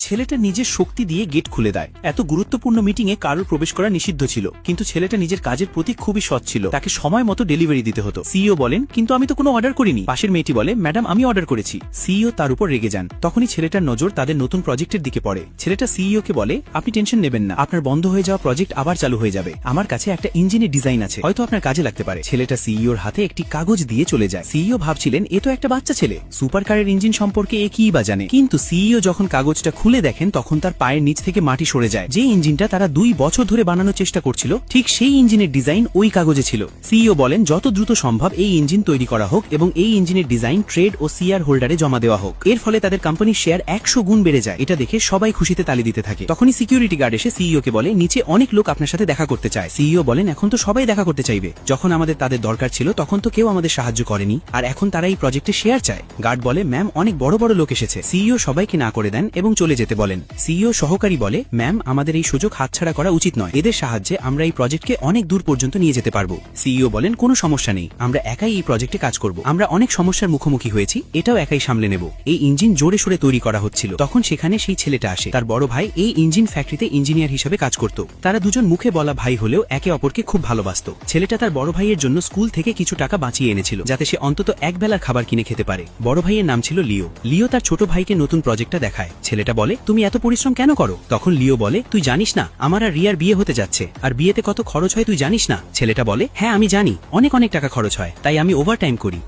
ছেলেটা নিজের শক্তি দিয়ে গেট খুলে দেয়। এত গুরুত্বপূর্ণ মিটিংয়ে কারোর প্রবেশ করা নিষিদ্ধ ছিল, কিন্তু ছেলেটা নিজের কাজের প্রতি খুবই সৎ ছিল। তাকে সময় মতো ডেলিভারি দিতে হতো। সিইও বলেন, কিন্তু আমি তো কোনো অর্ডার করিনি। পাশের মেয়েটি বলে, ম্যাডাম আমি অর্ডার করেছি। সিইও তার উপর রেগে যান। তখনই ছেলেটার নজর তাদের নতুন প্রজেক্টের দিকে পড়ে। ছেলেটা সিইও কে বলে, আপনি টেনশন নেবেন না, আপনার বন্ধ হয়ে যাওয়া প্রজেক্ট আবার চালু হয়ে যাবে। আমার কাছে একটা ইঞ্জিনের ডিজাইন আছে, হয়তো আপনার কাজে লাগতে পারে। ছেলেটা সিইওর হাতে একটি কাগজ দিয়ে চলে যায়। সিইও ভাবছিলেন, এ তো একটা বাচ্চা ছেলে, সুপার কারের ইঞ্জিন সম্পর্কে এ কি বা জানে। কিন্তু সিইও যখন কাগজটা খুলে দেখেন, তখন তার পায়ের নিচ থেকে মাটি সরে যায়। যে ইঞ্জিনটা তারা 2 বছর ধরে বানানোর চেষ্টা করছিল, ঠিক সেই ইঞ্জিনের ডিজাইন ওই কাগজে ছিল। সিইও বলেন, যত দ্রুত সম্ভব এই ইঞ্জিন তৈরি করা হোক এবং এই ইঞ্জিনের ডিজাইন ট্রেড ও সিআর হোল্ডারে জমা দেওয়া হোক। এর ফলে তাদের কোম্পানির শেয়ার 100 গুণ বেড়ে যায়। এটা দেখে সবাই খুশিতে তালি দিতে থাকে। তখনই সিকিউরিটি গার্ড এসে সিইও কে বলে, নিচে অনেক লোক আপনার সাথে দেখা করতে চায়। সিইও বলেন, এখন তো সবাই দেখা করতে চাইবে। যখন আমাদের তাদের দরকার ছিল তখন তো কেউ আমাদের সাহায্য করেনি, আর এখন তারা এই প্রজেক্টে শেয়ার চায়। গার্ড বলে, ম্যাম অনেক বড় বড় লোক এসেছে। সিইও সবাইকে না করে দেন এবং চলে যেতে বলেন। সিইও সহকারী বলে, ম্যাম আমাদের এই সুযোগ হাতছাড়া করা উচিত নয়। এদের সাহায্যে আমরা এই প্রজেক্টকে অনেক দূর পর্যন্ত নিয়ে যেতে পারবো। সিইও বলেন, কোনো সমস্যা নেই, আমরা একাই এই প্রজেক্টে কাজ করব। আমরা অনেক সমস্যার মুখোমুখি হয়েছি, এটাও একাই সামলে নেব। এই ইঞ্জিন জোরে সোরে তৈরি করা হচ্ছিল। তখন সেখানে সেই ছেলেটা আসে। তার বড় ভাই এই ইঞ্জিন ফ্যাক্টরিতে ইঞ্জিনিয়ার হিসেবে কাজ করত। তারা দুজন মুখে বলা ভাই হলেও একে অপরকে খুব ভালোবাসত। ছেলেটা তার বড় ভাইয়ের জন্য স্কুল থেকে কিছু টাকা বাঁচিয়ে এনেছিল, যাতে সে অন্তত এক বেলার খাবার কিনে খেতে পারে। বড় ভাইয়ের নাম ছিল লিও। লিও তার ছোট ভাইকে নতুন প্রজেক্টটা দেখায়। ছেলেটা বলে, তুমি এত পরিশ্রম কেন করো? তখন লিও বলে, তুই জানিস না আমার আর রিয়ার বিয়ে হতে যাচ্ছে, আর বিয়েতে কত খরচ হয় তুই জানিস না? ছেলেটা বলে, হ্যাঁ আমি জানি, অনেক অনেক টাকা খরচ হয়, তাই আমি ওভারটাইম করি।